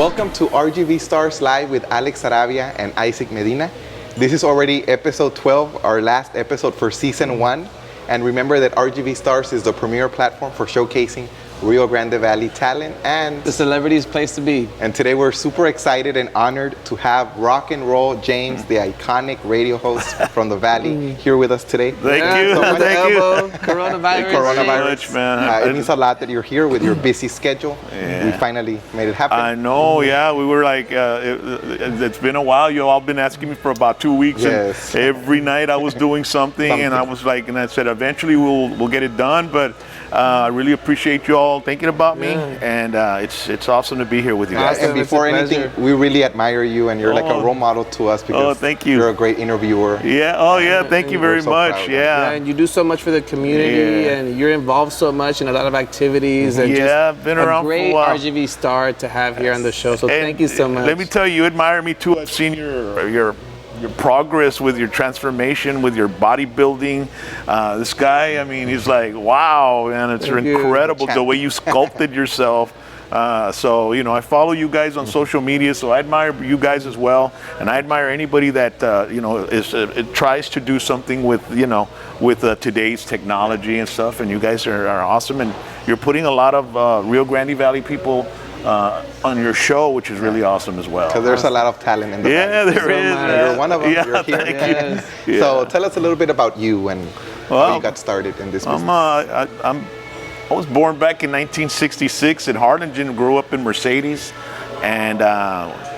Welcome to RGV Stars Live with Alex Sarabia and Isaac Medina. This is already episode 12, our last episode for season 1. And remember that RGV Stars is the premier platform for showcasing Rio Grande Valley talent and the celebrity's place to be. And today we're super excited and honored to have Rock and Roll James, the iconic radio host from the Valley, here with us today. Thank you. So Thank you. Coronavirus. Man. It means a lot that you're here with your busy schedule. Yeah. We finally made it happen. I know, yeah. We were like, it's been a while. You all been asking me for about 2 weeks. Yes. And every night I was doing something, and I was like, and I said, eventually we'll get it done. But I really appreciate you all thinking about me, and it's awesome to be here with you guys. And before anything, we really admire you, and you're like a role model to us because thank you. You're a great interviewer. Yeah, thank you very much. Yeah, and you do so much for the community, and you're involved so much in a lot of activities. And I've been around a great for a while. RGV star to have here on the show. So thank you so much. Let me tell you, you admire me too. I've seen your progress with your transformation, with your bodybuilding. This guy, I mean, he's like, wow, man, it's incredible the way you sculpted yourself. So, you know, I follow you guys on social media, so I admire you guys as well. And I admire anybody that, you know, it tries to do something with, you know, with today's technology and stuff. And you guys are awesome. And you're putting a lot of Rio Grande Valley people on your show, which is really awesome as well. Because there's a lot of talent in the Valley. There is. You're one of them. Yeah, you're here. thank you. So tell us a little bit about you and how you got started in this business. I was born back in 1966 in Harlingen. Grew up in Mercedes, and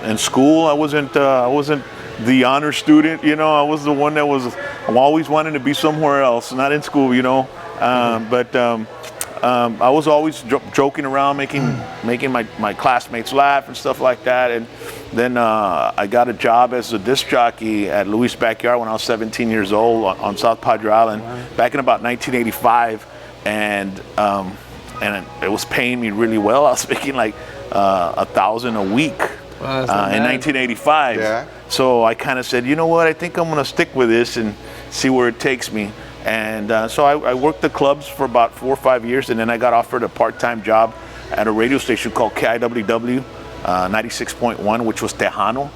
in school I wasn't the honor student. You know, I was the one that was always wanting to be somewhere else, not in school. You know, but. I was always joking around, making my classmates laugh and stuff like that. And then I got a job as a disc jockey at Louis' Backyard when I was 17 years old on South Padre Island, back in about 1985. And it was paying me really well. I was making like $1,000 a week in 1985. Yeah. So I kind of said, you know what, I think I'm going to stick with this and see where it takes me. And so I worked the clubs for about 4 or 5 years, and then I got offered a part-time job at a radio station called KIWW 96.1, which was Tejano,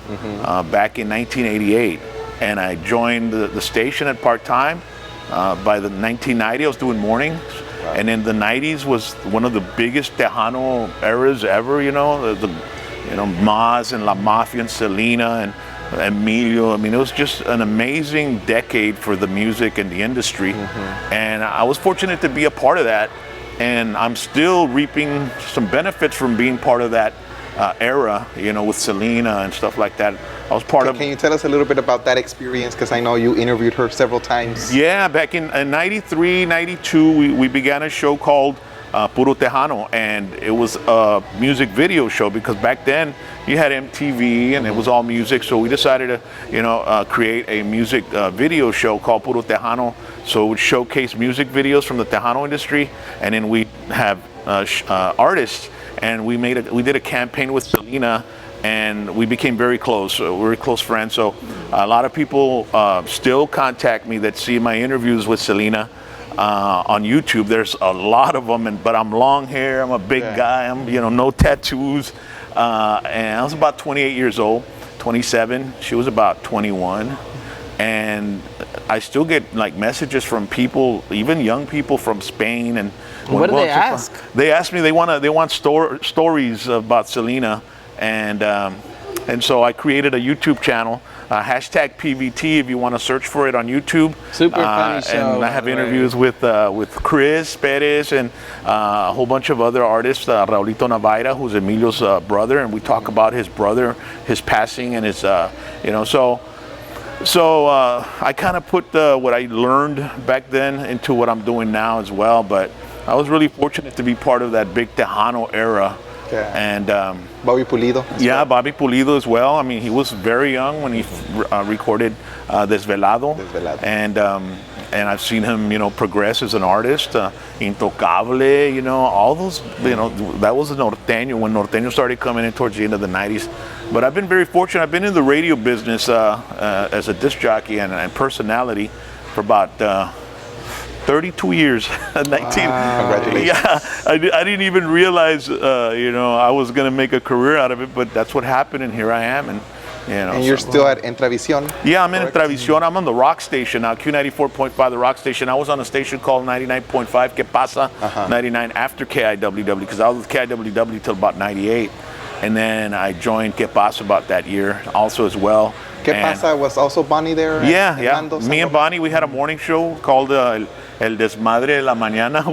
back in 1988. And I joined the station at part-time. By the 1990, I was doing mornings. Wow. And in the 90s was one of the biggest Tejano eras ever, you know, the Maz and La Mafia and Selena and Emilio. I mean, it was just an amazing decade for the music and the industry. And I was fortunate to be a part of that. And I'm still reaping some benefits from being part of that era, you know, with Selena and stuff like that. I was part of. Can you tell us a little bit about that experience? Because I know you interviewed her several times. Yeah, back in 93, 92, we began a show called Puro Tejano, and it was a music video show because back then you had MTV and it was all music. So we decided to, you know, create a music video show called Puro Tejano. So it would showcase music videos from the Tejano industry, and then we have artists. And we did a campaign with Selena, and we became very close. We're close friends. So a lot of people still contact me that see my interviews with Selena on YouTube. There's a lot of them, but I'm long hair. I'm a big guy. I'm, you know, no tattoos. And I was about 28 years old, 27. She was about 21. And I still get like messages from people, even young people from Spain. And what do they ask? They ask me. They want stories about Selena, and so I created a YouTube channel, hashtag PVT if you want to search for it on YouTube. Super funny show. And I have interviews with Chris Perez and a whole bunch of other artists. Raulito Navaira, who's Emilio's brother, and we talk about his brother, his passing, and his you know. So I kind of put what I learned back then into what I'm doing now as well. But I was really fortunate to be part of that big Tejano era. Yeah. And Bobby Pulido. Yeah, Bobby Pulido as well. I mean, he was very young when he recorded Desvelado. And I've seen him, you know, progress as an artist. Intocable, you know, all those, you know, that was Norteño when Norteño started coming in towards the end of the 90s. But I've been very fortunate. I've been in the radio business as a disc jockey and personality for about 32 years. 19. Congratulations. Yeah, I didn't even realize, I was going to make a career out of it, but that's what happened, and here I am. And you're still at Entravisión? Yeah, I'm in Entravisión. I'm on the rock station now, Q94.5, the rock station. I was on a station called 99.5, Que Pasa, 99 after KIWW, because I was with KIWW till about 98. And then I joined Que Pasa about that year also as well. Que Pasa was also Bonnie there? Yeah. Me and Bonnie, we had a morning show called El Desmadre de la Mañana.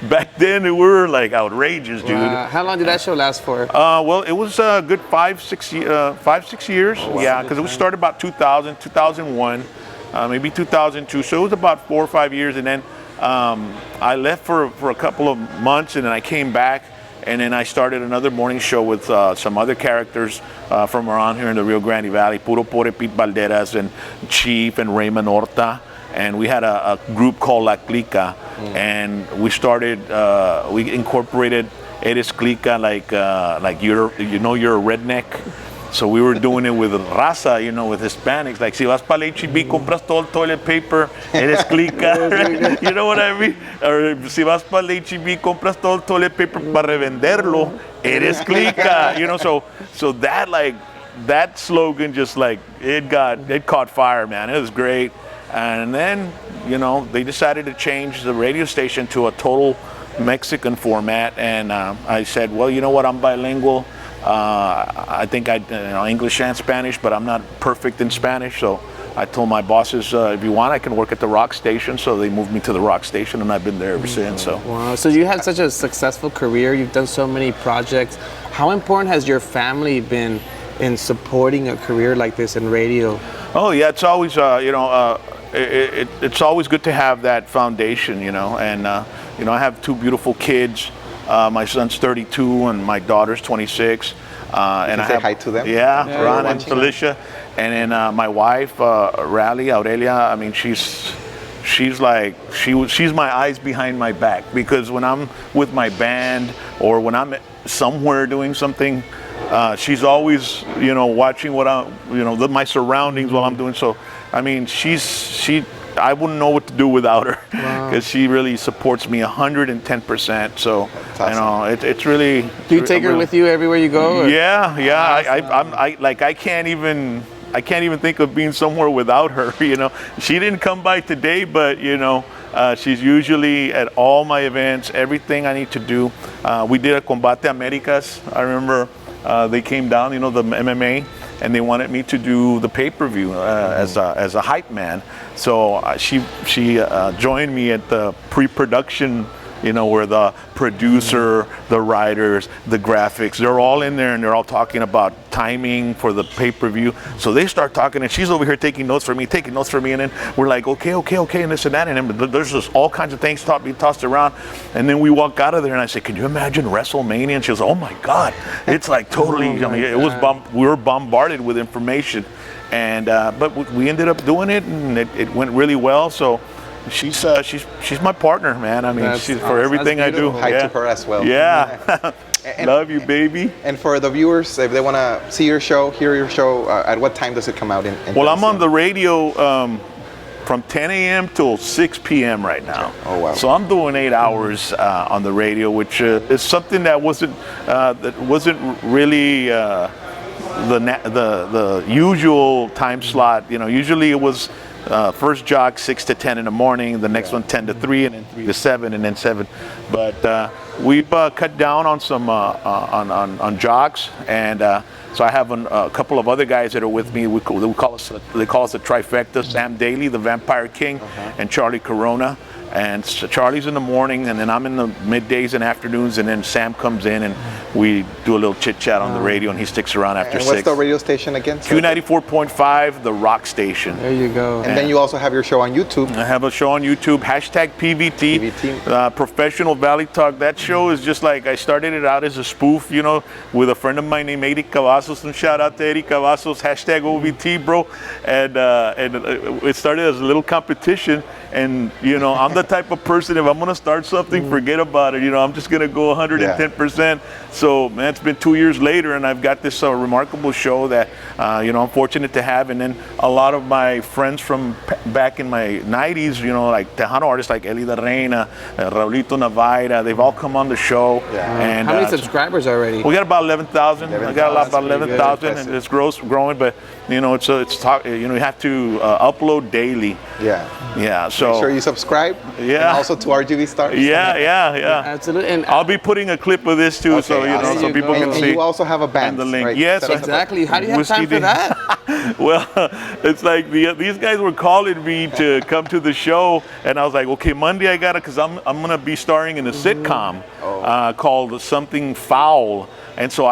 Back then, we were like outrageous, dude. How long did that show last for? Well, it was a good 5-6 years. Oh, wow. Yeah, because it was started about 2000, 2001, maybe 2002. So it was about 4 or 5 years. And then I left for a couple of months, and then I came back. And then I started another morning show with some other characters from around here in the Rio Grande Valley, Puro Pore Pete Valderas and Chief and Raymond Horta. And we had a group called La Clica. And we started, we incorporated Eres Clica like you're a redneck. So we were doing it with raza, with Hispanics. Like, si vas para HEB, compras todo el toilet paper, eres clica. You know what I mean? Or si vas para HEB, compras todo el toilet paper para revenderlo, eres clica. So that slogan just it caught fire, man. It was great. And then, they decided to change the radio station to a total Mexican format. And I said, well, you know what? I'm bilingual. I think English and Spanish, but I'm not perfect in Spanish. So I told my bosses, if you want, I can work at the rock station. So they moved me to the rock station, and I've been there ever since. So. Wow. So you had such a successful career. You've done so many projects. How important has your family been in supporting a career like this in radio? Oh yeah, it's always it's always good to have that foundation, And I have 2 beautiful kids. My son's 32 and my daughter's 26. And I say have, hi to them. Yeah, Ron and Felicia. And then my wife, Rally Aurelia. I mean, she's my eyes behind my back, because when I'm with my band or when I'm somewhere doing something, she's always watching what my surroundings while I'm doing. So I mean, I wouldn't know what to do without her, because she really supports me 110%. So awesome. It's really. Do you take her with you everywhere you go? Or? Yeah. I can't even think of being somewhere without her. She didn't come by today, but she's usually at all my events. Everything I need to do. We did a Combate Americas. I remember they came down. The MMA. And they wanted me to do the pay-per-view as a hype man. So she joined me at the pre-production, where the producer, the writers, the graphics, they're all in there, and they're all talking about timing for the pay-per-view. So they start talking, and she's over here taking notes for me, and then we're like, okay, and this and that, and then there's just all kinds of things being tossed around. And then we walk out of there, and I say, can you imagine WrestleMania? And she goes, oh my God, it's like totally. We were bombarded with information, and but we ended up doing it, and it went really well. So. She's my partner, man. I mean, she's for everything I do. Hi to her as well. Yeah. Love you, baby. And for the viewers, if they want to see your show, hear your show, at what time does it come out? Well, I'm on the radio from 10 a.m. till 6 p.m. right now. Oh wow! So I'm doing 8 hours on the radio, which is something that wasn't really the usual time slot. Usually it was. First jog 6 to 10 in the morning, the next one 10 to 3, and then 3 to 7, and then 7. But we've cut down on some on jogs, and so I have a couple of other guys that are with me. They call us the trifecta: Sam Daly, the Vampire King, and Charlie Corona. And so Charlie's in the morning, and then I'm in the middays and afternoons, and then Sam comes in, and we do a little chit chat on the radio, and he sticks around after 6. What's the radio station again? Q94.5, the rock station. There you go. And then you also have your show on YouTube. I have a show on YouTube, #PVT. Professional Valley Talk. That show is just like, I started it out as a spoof, with a friend of mine named Eric Cavazos. And shout out to Eric Cavazos, #OVT, bro. And it started as a little competition, and I'm the the type of person, if I'm gonna start something, forget about it. I'm just gonna go 110%. So, man, it's been 2 years later, and I've got this remarkable show that I'm fortunate to have. And then a lot of my friends from back in my 90s, like Tejano artists like Elida Reina, Raulito Navaira, they've all come on the show. And how many subscribers already? We got about 11,000. I got about 11,000, and it's growing. But you have to upload daily. Yeah. So make sure you subscribe. And also to RGV Stars. Yeah. Absolutely. And I'll be putting a clip of this too, so so people can see. And you also have a band. And the link. Right? Yes, exactly. How do you have time for that? Well, it's like these guys were calling me to come to the show, and I was like, okay, Monday I got it, because I'm gonna be starring in a sitcom called Something Foul. And so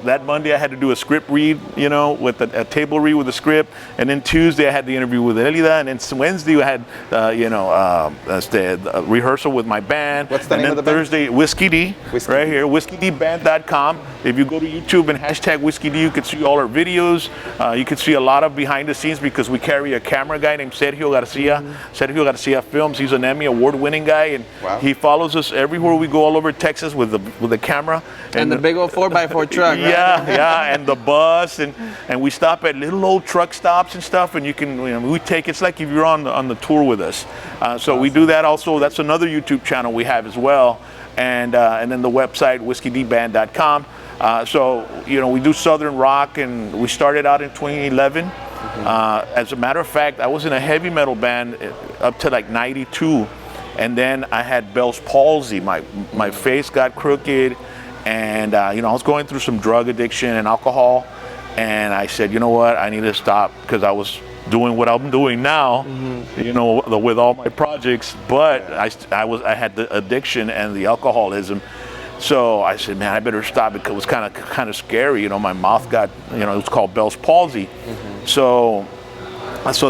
that Monday I had to do a script read, with a table read with a script. And then Tuesday I had the interview with Elida. And then Wednesday I had, the rehearsal with my band. What's the name of the Thursday, Whiskey D, right here, whiskeyDband.com. If you go to YouTube and hashtag Whiskey D, you can see all our videos. You can see a lot of behind the scenes, because we carry a camera guy named Sergio Garcia. Sergio Garcia Films. He's an Emmy award-winning guy, and he follows us everywhere we go all over Texas with the camera. And the big old 4x4 truck. Yeah, and the bus, and we stop at little old truck stops and stuff, and you can, it's like if you're on the tour with us. So we do that also. That's another YouTube channel we have as well, and then the website whiskeyDband.com. So we do Southern rock, and we started out in 2011. As a matter of fact, I was in a heavy metal band up to like 92, and then I had Bell's palsy. My face got crooked. And I was going through some drug addiction and alcohol, and I said, you know what, I need to stop, because I was doing what I'm doing now, with all my projects, but I had the addiction and the alcoholism. So I said, man, I better stop, because it was kind of scary. My mouth got, it was called Bell's palsy. So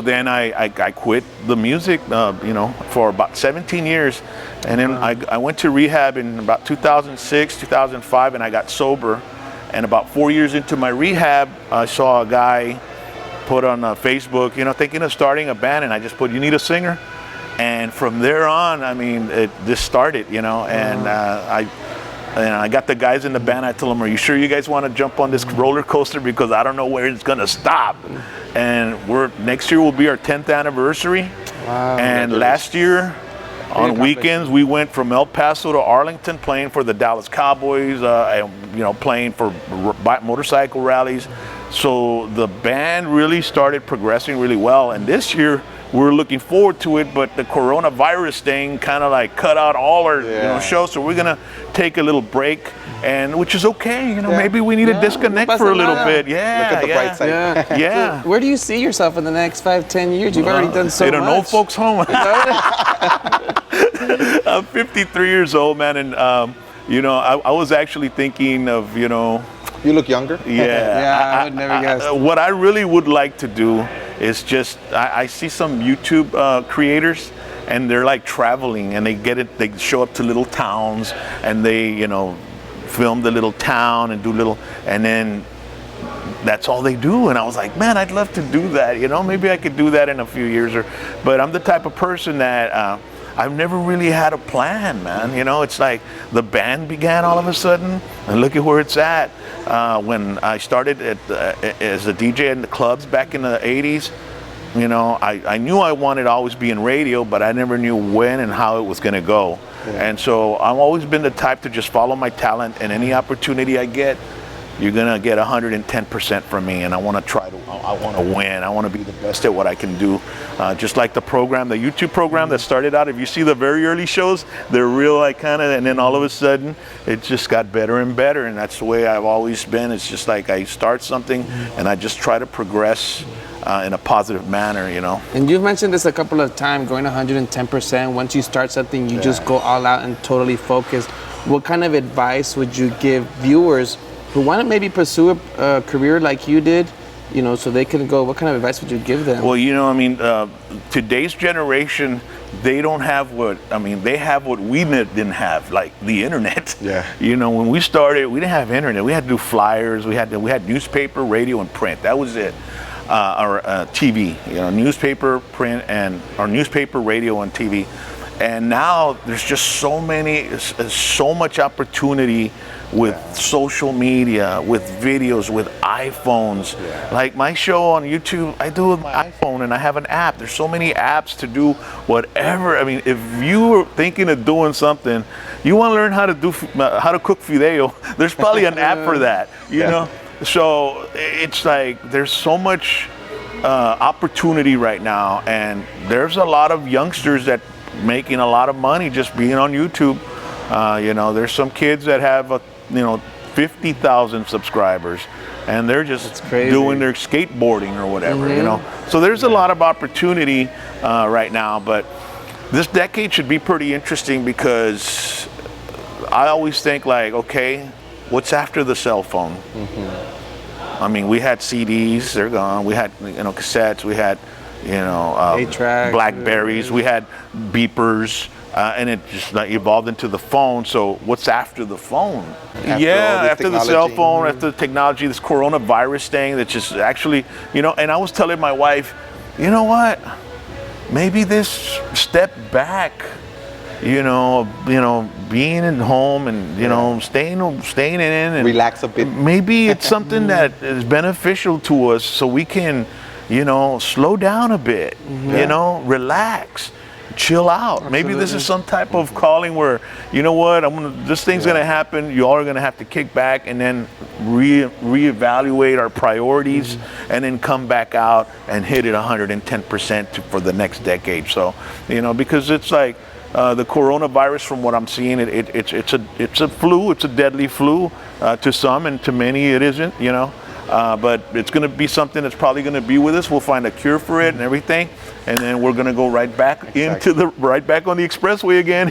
then I quit the music, for about 17 years. And then I went to rehab in about 2006, 2005, and I got sober. And about 4 years into my rehab, I saw a guy put on Facebook, thinking of starting a band, and I just put, you need a singer? And from there on, it just started, and I got the guys in the band. I told them, are you sure you guys want to jump on this roller coaster? Because I don't know where it's going to stop. And next year will be our 10th anniversary. Wow. And last year, on weekends, we went from El Paso to Arlington, playing for the Dallas Cowboys, playing for motorcycle rallies. So the band really started progressing really well. And this year, we're looking forward to it, but the coronavirus thing kind of like cut out all our shows. So we're gonna take a little break, and which is okay. Maybe we need to disconnect for a little bit. Look at the bright side. Yeah. So where do you see yourself in the next 5-10 years? You've already done so much. In an old folks' home. I'm 53 years old, man, and I was actually thinking of You look younger. I would never guess. What I really would like to do is just, I see some YouTube creators, and they're like traveling, and they show up to little towns, and they, film the little town and and then that's all they do. And I was like, man, I'd love to do that. Maybe I could do that in a few years, but I'm the type of person that, I've never really had a plan, man. It's like the band began all of a sudden, and look at where it's at. When I started as a DJ in the clubs back in the 80s, I knew I wanted to always be in radio, but I never knew when and how it was going to go. And so I've always been the type to just follow my talent, and any opportunity I get, you're gonna get 110% from me, and I want to I want to win. I want to be the best at what I can do. Just like the YouTube program that started out. If you see the very early shows, they're real and then all of a sudden, it just got better and better, and that's the way I've always been. It's just like I start something, and I just try to progress in a positive manner, And you've mentioned this a couple of times, going 110%. Once you start something, you just go all out and totally focus. What kind of advice would you give viewers who want to maybe pursue a career like you did, so they can go? What kind of advice would you give them? Well, today's generation, they don't have they have what we didn't have, like the internet. Yeah. When we started, we didn't have internet. We had to do flyers. We had newspaper, radio, and print. That was it. Our TV, newspaper, print, and our newspaper, radio, and TV. And now there's just so much opportunity with social media, with videos, with iPhones. Like my show on YouTube, I do it with my iPhone, and I have an app. There's so many apps to do whatever. I mean, if you were thinking of doing something, you want to learn how to cook fideo, there's probably an app for that, you know? So it's like there's so much opportunity right now, and there's a lot of youngsters that making a lot of money just being on YouTube. You know, there's some kids that have 50,000 subscribers, and they're just doing their skateboarding or whatever, you know. So there's a lot of opportunity right now, but this decade should be pretty interesting because I always think like, okay, what's after the cell phone? I mean, we had CDs, they're gone. We had, cassettes. We had, 8-track, Blackberries. We had beepers. And it just evolved into the phone. So what's after the phone? After the cell phone, after the technology, this coronavirus thing that's just actually, and I was telling my wife, you know what? Maybe this step back, being at home and, staying in and relax a bit. Maybe it's something that is beneficial to us so we can, slow down a bit, relax. Chill out. Absolutely. Maybe this is some type of calling where, this thing's going to happen. You all are going to have to kick back and then reevaluate our priorities and then come back out and hit it 110% for the next decade. So, because it's like the coronavirus, from what I'm seeing, it's a flu. It's a deadly flu to some, and to many it isn't, but it's going to be something that's probably going to be with us. We'll find a cure for it and everything, and then we're going to go right back on the expressway again,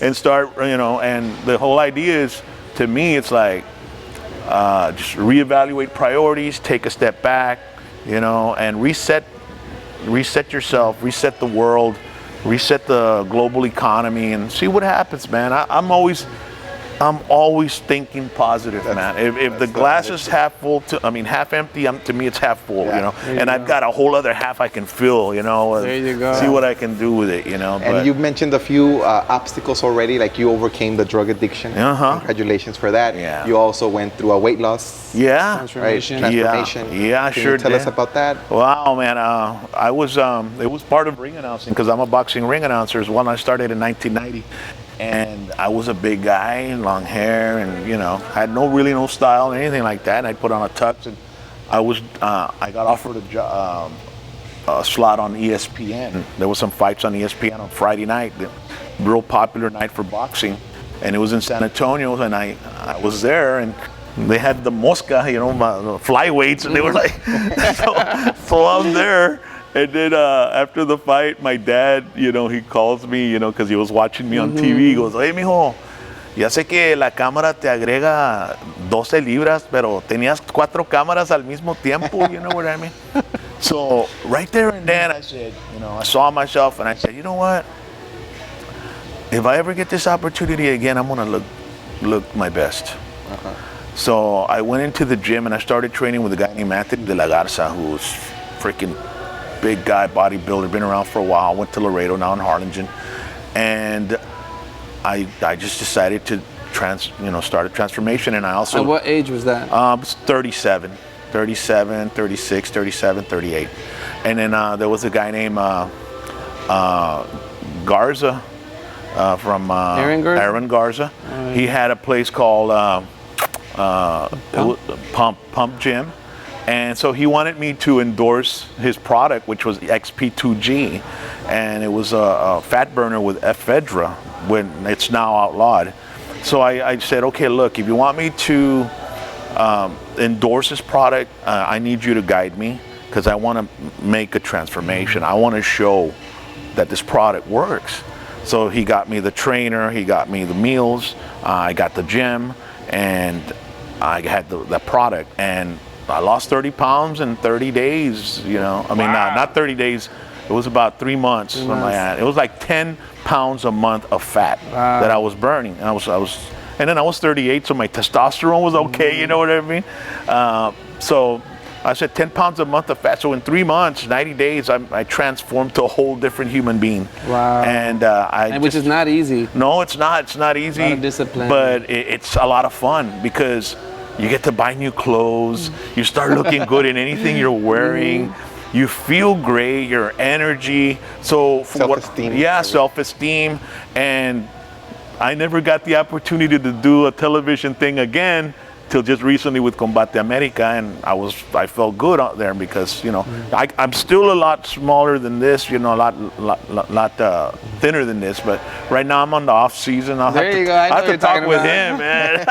and start, and the whole idea is, to me, it's like just reevaluate priorities, take a step back, and reset yourself, reset the world, reset the global economy, and see what happens, man. I'm always thinking positive, man. If the glass is half full, half empty, to me it's half full, and I've got a whole other half I can fill, There you go. See what I can do with it, And you've mentioned a few obstacles already, like you overcame the drug addiction. Congratulations for that. Yeah. You also went through a weight loss. Transformation. Yeah, Can sure you tell did. us about that? Wow, man. I was, it was part of ring announcing, because I'm a boxing ring announcer. When I started in 1990. And I was a big guy, long hair, and had no style or anything like that. And I put on a tux, and I got offered a slot on ESPN. There was some fights on ESPN on Friday night, the real popular night for boxing, and it was in San Antonio. And I was there, and they had the Mosca, flyweights, and they were like, so I'm there. And then after the fight, my dad, he calls me, because he was watching me on TV. He goes, "Hey, mijo, ya sé que la cámara te agrega 12 libras, pero tenías 4 cámaras al mismo tiempo." You know what I mean? So right there and then, I said, I saw myself, and I said, you know what? If I ever get this opportunity again, I'm gonna look my best. So I went into the gym and I started training with a guy named Anthony de la Garza, who's freaking big guy, bodybuilder, been around for a while. Went to Laredo, now in Harlingen, and I just decided to start a transformation. And I also. At what age was that? 37, 36, 37, 38, and then there was a guy named Garza from Aaron Garza. He had a place called Pump Gym. And so he wanted me to endorse his product, which was XP2G, and it was a fat burner with ephedra, when it's now outlawed. So I said, okay, look, if you want me to endorse this product, I need you to guide me, because I want to make a transformation. I want to show that this product works. So he got me the trainer, he got me the meals, I got the gym, and I had the product, and I lost 30 pounds in 30 days, not 30 days. It was about 3 months. Something like that. It was like 10 pounds a month of fat that I was burning. And and then I was 38, so my testosterone was okay, you know what I mean? So I said 10 pounds a month of fat. So in 3 months, 90 days, I transformed to a whole different human being. Wow. And which is not easy. No, it's not. It's not easy. A lot of discipline. But it's a lot of fun because you get to buy new clothes. You start looking good in anything you're wearing. You feel great. Your energy. So for self-esteem. Self-esteem. And I never got the opportunity to do a television thing again till just recently with Combate America, and I felt good out there because I'm still a lot smaller than this, a lot thinner than this, but right now I'm on the off season. I have to talk with him, man.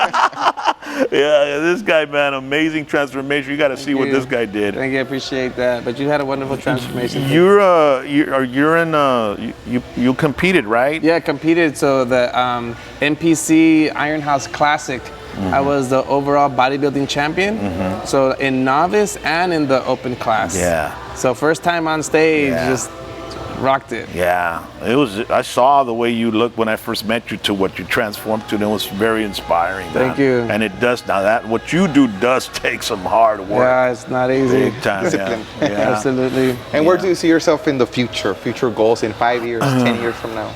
Yeah, this guy, man, amazing transformation. You got to see what this guy did. Thank you, I appreciate that. But you had a wonderful transformation. You competed, right? Yeah, competed. So the NPC Iron House Classic. I was the overall bodybuilding champion. So in novice and in the open class. Yeah. So first time on stage, just rocked it. Yeah, it was. I saw the way you looked when I first met you to what you transformed to, and it was very inspiring. Thank you. And it does now. That what you do does take some hard work. Yeah, it's not easy. Big time. Discipline. Yeah. Absolutely. And where do you see yourself in the future? Future goals in 5 years, 10 years from now?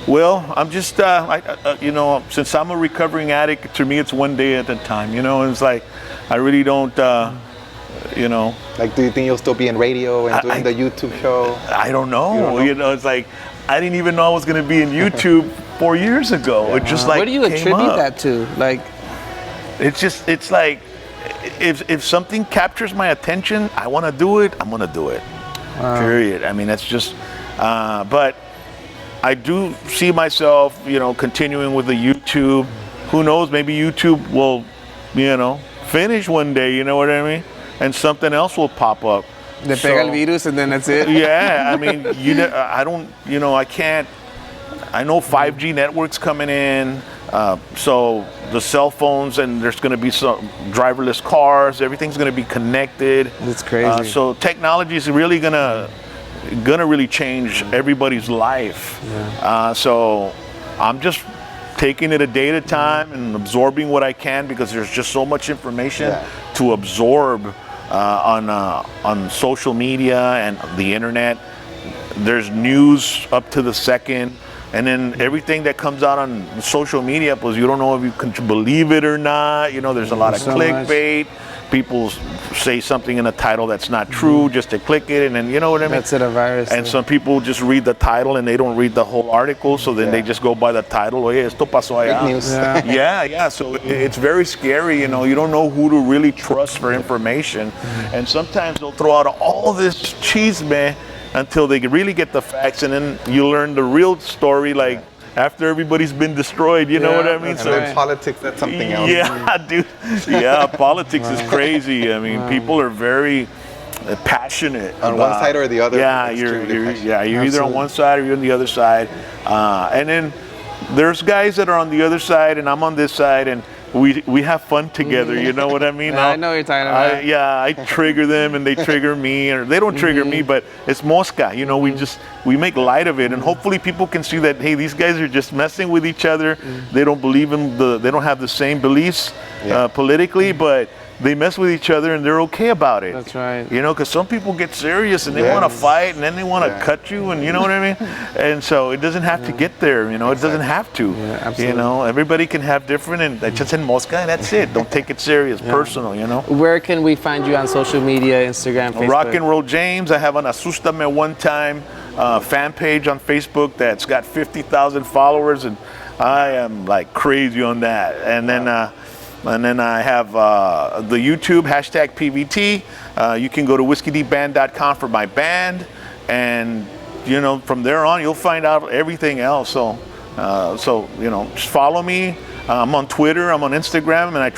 Well, I'm just, since I'm a recovering addict, to me it's one day at a time. It's like I really don't, Like, do you think you'll still be in radio and doing the YouTube show? I don't know. You don't know? It's like I didn't even know I was going to be in YouTube 4 years ago. It just like what do you attribute that to? Like, it's like if something captures my attention, I want to do it. I'm going to do it. Period. I mean, that's just. But I do see myself, continuing with the YouTube. Who knows? Maybe YouTube will, finish one day. You know what I mean? And something else will pop up. Le pega el virus and then that's it. Yeah, I mean, I can't. I know 5G networks coming in, so the cell phones, and there's going to be some driverless cars. Everything's going to be connected. That's crazy. So technology is really gonna really change everybody's life. Yeah. So I'm just taking it a day at a time and absorbing what I can, because there's just so much information to absorb on social media and the internet. There's news up to the second, and then everything that comes out on social media, because you don't know if you can believe it or not. There's a lot of clickbait. People say something in a title that's not true just to click it, and then you know what I mean? That's it, a virus. And some people just read the title and they don't read the whole article, so then they just go by the title. Oye, esto pasó allá. Fake news. Yeah. So it's very scary, You don't know who to really trust for information. And sometimes they'll throw out all this chisme until they really get the facts, and then you learn the real story, like after everybody's been destroyed, you know what I mean? And then politics, that's something else. Yeah, dude. Yeah, politics is crazy. I mean, people are very passionate on one side or the other. Yeah, you're either on one side or you're on the other side. And then there's guys that are on the other side, and I'm on this side, and we have fun together, you know what I mean? I know what you're talking about. I trigger them and they trigger me, or they don't trigger me, but it's mosca, we make light of it, and hopefully people can see that, hey, these guys are just messing with each other. They don't believe they don't have the same beliefs politically, but they mess with each other and they're okay about it. That's right. Because some people get serious and they want to fight, and then they want to cut you, and you know what I mean? And so it doesn't have to get there, it doesn't have to. Yeah, absolutely. Everybody can have different, and just in mosca, and that's it. Don't take it serious, personal, Where can we find you on social media, Instagram, Facebook? Rock and Roll James. I have an Asustame One Time fan page on Facebook that's got 50,000 followers, and I am like crazy on that. And then I have the YouTube, #PVT. You can go to whiskeydeepband.com for my band. And, from there on, you'll find out everything else. So just follow me. I'm on Twitter, I'm on Instagram, and I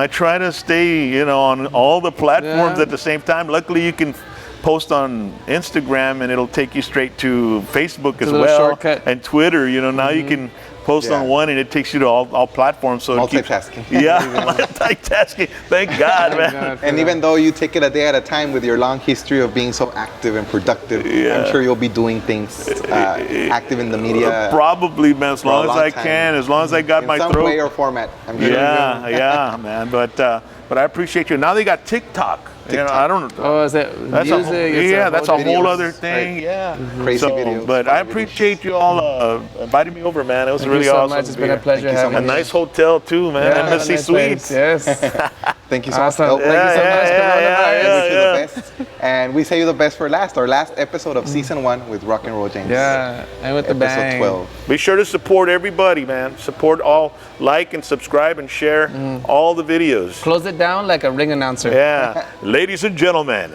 try to stay, on all the platforms at the same time. Luckily, you can post on Instagram and it'll take you straight to Facebook as well. Shortcut. And Twitter, now you can post on one and it takes you to all platforms. So it keeps- Multitasking. Yeah, multitasking. Thank God, man. And even though you take it a day at a time with your long history of being so active and productive, I'm sure you'll be doing things active in the media. Probably, man, as long a as long I time. can, as long as I got In my some throat. way or format. I'm sure Yeah, man. But I appreciate you. Now they got TikTok. You know, I don't. Oh, is it That's music? that's a whole videos, other thing. right. Yeah, Crazy videos, But funny I appreciate you all inviting me over, man. It was Thank really you so awesome. much. to It's be been a here. pleasure Thank you so having A you. nice hotel too, man. Yeah, Embassy nice Suites. place. Yes. Thank you so Awesome. much. Thank you so much. Coronavirus. Wish you the best. And we say you the best for last. Our last episode of season 1 with Rock and Roll James. Yeah, and with the Episode bang. 12. Be sure to support everybody, man. Support all, like and subscribe and share all the videos. Close it down like a ring announcer. Yeah, ladies and gentlemen,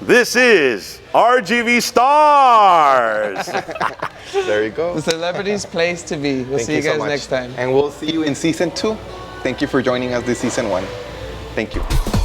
this is RGV Stars. There you go. The celebrity's place to be. We'll Thank see you so guys much. next time. And we'll see you in season 2. Thank you for joining us this season 1. Thank you.